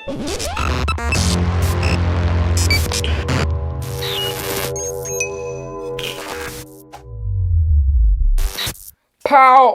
Pow,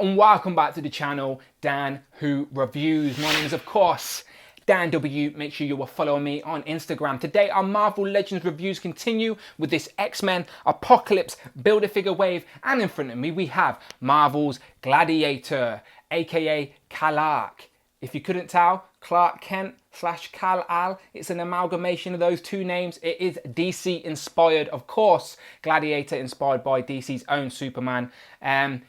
and welcome back to the channel, Dan Who Reviews. My name is, of course, Dan W. Make sure you are following me on Instagram. Today, our Marvel Legends reviews continue with this X-Men Apocalypse Build-A-Figure wave. And in front of me, we have Marvel's Gladiator, aka Clark. If you couldn't tell, Clark Kent / Kal-El. It's an amalgamation of those two names. It is DC inspired, of course. Gladiator inspired by DC's own Superman.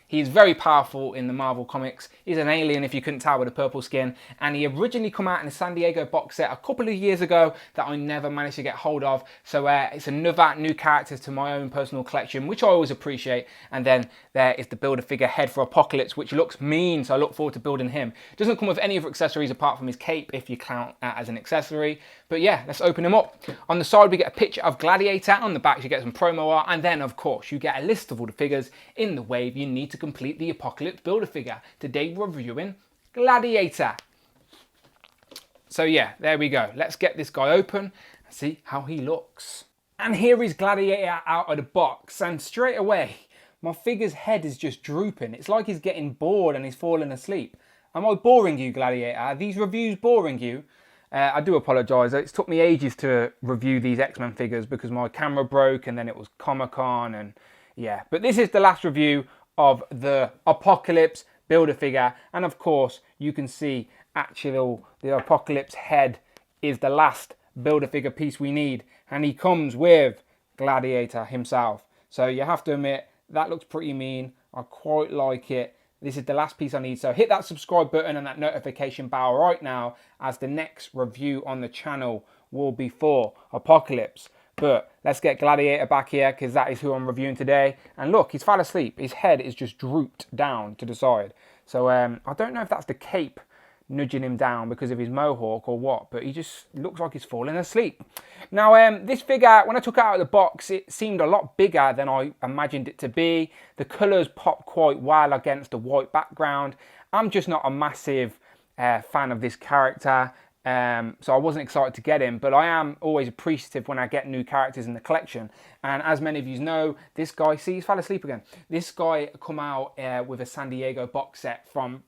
He's very powerful in the Marvel comics. He's an alien, if you couldn't tell, with a purple skin. And he originally came out in a San Diego box set a couple of years ago that I never managed to get hold of. So it's another new character to my own personal collection, which I always appreciate. And then there is the Build-A-Figure head for Apocalypse, which looks mean. So I look forward to building him. Doesn't come with any other accessories apart from his cape, if you count that as an accessory. But yeah, let's open him up. On the side, we get a picture of Gladiator. On the back, you get some promo art. And then, of course, you get a list of all the figures in the wave you need to complete the Apocalypse Build-A-Figure. Today, we're reviewing Gladiator. So yeah, there we go. Let's get this guy open and see how he looks. And here is Gladiator out of the box. And straight away, my figure's head is just drooping. It's like he's getting bored and he's falling asleep. Am I boring you, Gladiator? Are these reviews boring you? I do apologise. It's took me ages to review these X-Men figures because my camera broke and then it was Comic-Con and yeah. But this is the last review of the Apocalypse Build-A-Figure. And of course, you can see actually the Apocalypse head is the last Build-A-Figure piece we need. And he comes with Gladiator himself. So you have to admit, that looks pretty mean. I quite like it. This is the last piece I need, so hit that subscribe button and that notification bell right now, as the next review on the channel will be for Apocalypse. But let's get Gladiator back here, because that is who I'm reviewing today. And look, he's fell asleep. His head is just drooped down to the side. So I don't know if that's the cape nudging him down because of his mohawk or what, but he just looks like he's falling asleep. Now, this figure, when I took it out of the box, it seemed a lot bigger than I imagined it to be. The colours pop quite well against the white background. I'm just not a massive fan of this character, so I wasn't excited to get him, but I am always appreciative when I get new characters in the collection. And as many of you know, this guy, see, he's fell asleep again. This guy come out with a San Diego box set from,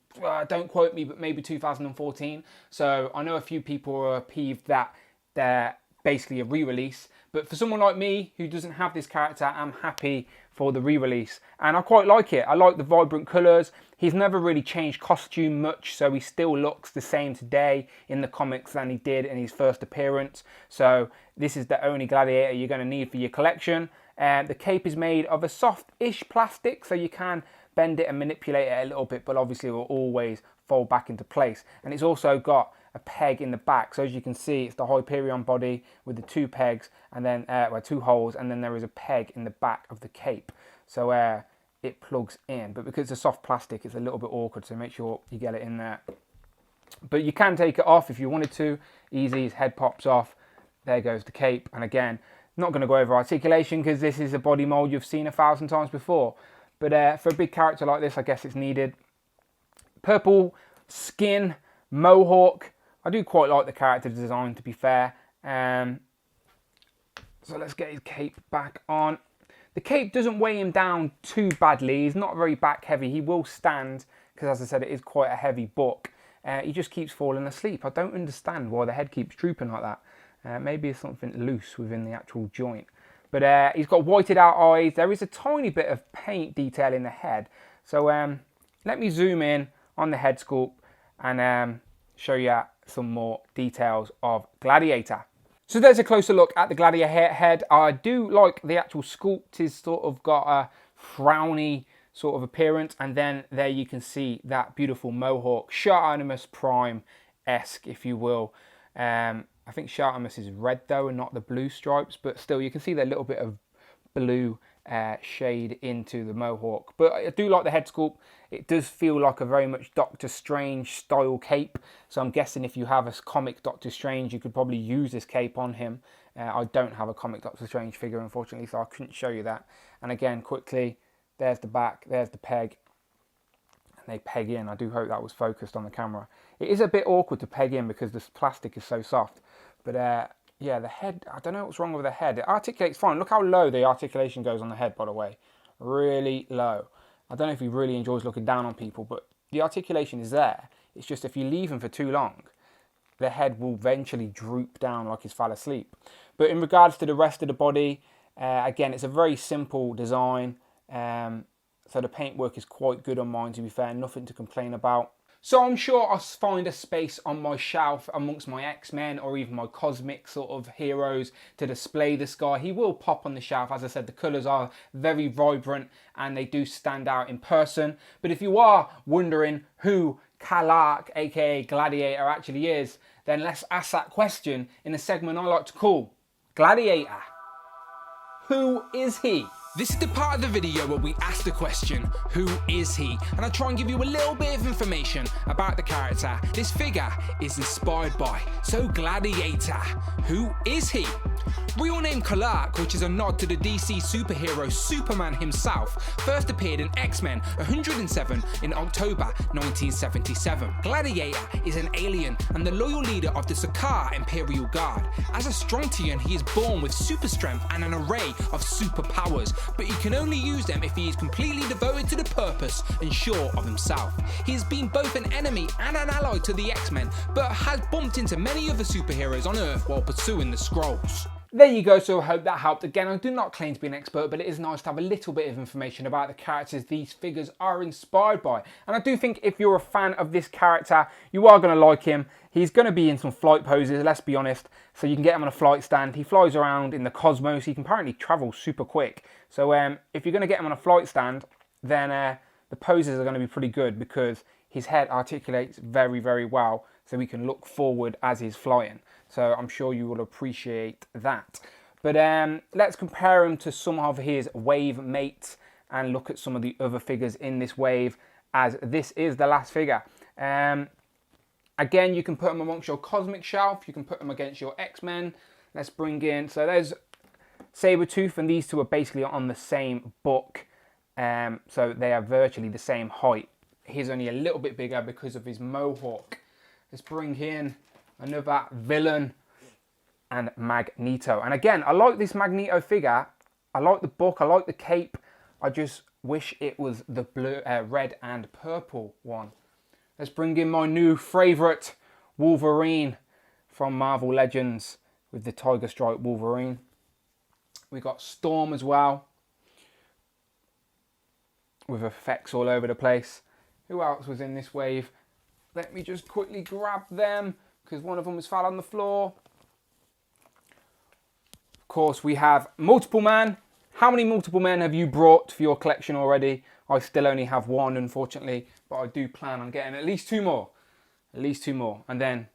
don't quote me, but maybe 2014. So I know a few people are peeved that they're basically a re-release. But for someone like me who doesn't have this character, I'm happy for the re-release. And I quite like it. I like the vibrant colours. He's never really changed costume much, so he still looks the same today in the comics than he did in his first appearance. So this is the only Gladiator you're going to need for your collection. The cape is made of a soft-ish plastic, so you can bend it and manipulate it a little bit, but obviously it will always fold back into place. And it's also got a peg in the back, so as you can see, it's the Hyperion body with the two pegs and then two holes, and then there is a peg in the back of the cape, so it plugs in. But because it's a soft plastic, it's a little bit awkward, so make sure you get it in there. But you can take it off if you wanted to. Easy, his head pops off. There goes the cape. And again, not going to go over articulation because this is a body mold you've seen 1,000 times before. But for a big character like this, I guess it's needed. Purple skin, mohawk. I do quite like the character design, to be fair. So let's get his cape back on. The cape doesn't weigh him down too badly. He's not very back heavy. He will stand, because as I said, it is quite a heavy book. He just keeps falling asleep. I don't understand why the head keeps drooping like that. Maybe it's something loose within the actual joint. But he's got whited out eyes. There is a tiny bit of paint detail in the head. So let me zoom in on the head sculpt and show you some more details of Gladiator. So there's a closer look at the Gladiator head. I do like the actual sculpt. He's sort of got a frowny sort of appearance, and then there you can see that beautiful mohawk, Shartimus Prime-esque, if you will. I think Shartimus is red though and not the blue stripes, but still you can see that little bit of blue shade into the mohawk. But I do like the head sculpt. It does feel like a very much Doctor Strange style cape, so I'm guessing if you have a comic Doctor Strange, you could probably use this cape on him. I don't have a comic Doctor Strange figure, unfortunately, so I couldn't show you that. And again, quickly, there's the back, there's the peg, they peg in. I do hope that was focused on the camera. It is a bit awkward to peg in because this plastic is so soft. But yeah, the head, I don't know what's wrong with the head. It articulates fine. Look how low the articulation goes on the head, by the way. Really low. I don't know if he really enjoys looking down on people, but the articulation is there. It's just if you leave him for too long, the head will eventually droop down like he's fell asleep. But in regards to the rest of the body, again, it's a very simple design. So the paintwork is quite good on mine, to be fair. Nothing to complain about. So I'm sure I'll find a space on my shelf amongst my X-Men or even my cosmic sort of heroes to display this guy. He will pop on the shelf. As I said, the colours are very vibrant and they do stand out in person. But if you are wondering who Kalak, aka Gladiator, actually is, then let's ask that question in a segment I like to call Gladiator. Who is he? This is the part of the video where we ask the question, who is he? And I try and give you a little bit of information about the character this figure is inspired by. So Gladiator, who is he? Real name Kalak, which is a nod to the DC superhero Superman himself, first appeared in X-Men 107 in October 1977. Gladiator is an alien and the loyal leader of the Sakaar Imperial Guard. As a Strontian, he is born with super strength and an array of superpowers, but he can only use them if he is completely devoted to the purpose and sure of himself. He has been both an enemy and an ally to the X-Men, but has bumped into many other superheroes on Earth while pursuing the Skrulls. There you go, so I hope that helped. Again, I do not claim to be an expert, but it is nice to have a little bit of information about the characters these figures are inspired by. And I do think if you're a fan of this character, you are going to like him. He's going to be in some flight poses, let's be honest, so you can get him on a flight stand. He flies around in the cosmos. He can apparently travel super quick. So if you're going to get him on a flight stand, then the poses are going to be pretty good because his head articulates very, very well, so he can look forward as he's flying. So I'm sure you will appreciate that. But let's compare him to some of his wave mates and look at some of the other figures in this wave, as this is the last figure. Again, you can put him amongst your cosmic shelf. You can put him against your X-Men. Let's bring in, so there's Sabretooth, and these two are basically on the same book. So they are virtually the same height. He's only a little bit bigger because of his mohawk. Let's bring in another villain, and Magneto. And again, I like this Magneto figure. I like the book, I like the cape. I just wish it was the blue, red and purple one. Let's bring in my new favourite, Wolverine from Marvel Legends with the Tiger Stripe Wolverine. We got Storm as well, with effects all over the place. Who else was in this wave? Let me just quickly grab them, because one of them has fell on the floor. Of course, we have Multiple Man. How many Multiple Men have you brought for your collection already? I still only have one, unfortunately, but I do plan on getting at least two more. At least two more. And then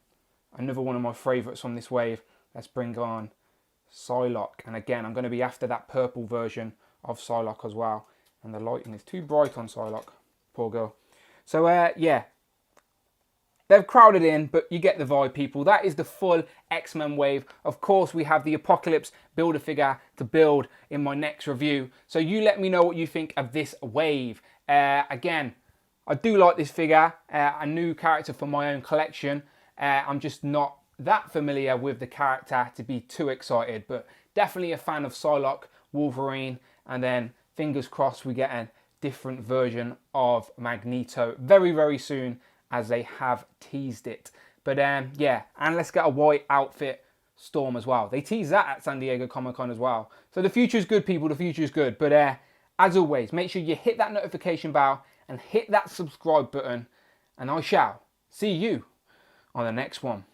another one of my favourites from this wave. Let's bring on Psylocke. And again, I'm going to be after that purple version of Psylocke as well. And the lighting is too bright on Psylocke. Poor girl. So, yeah. They've crowded in, but you get the vibe, people. That is the full X-Men wave. Of course, we have the Apocalypse Build-A-Figure to build in my next review. So you let me know what you think of this wave. Again, I do like this figure. A new character for my own collection. I'm just not that familiar with the character to be too excited. But definitely a fan of Psylocke, Wolverine. And then, fingers crossed, we get a different version of Magneto very, very soon, as they have teased it. But yeah, and let's get a white outfit Storm as well. They teased that at San Diego Comic-Con as well. So the future is good, people. The future is good. But as always, make sure you hit that notification bell and hit that subscribe button. And I shall see you on the next one.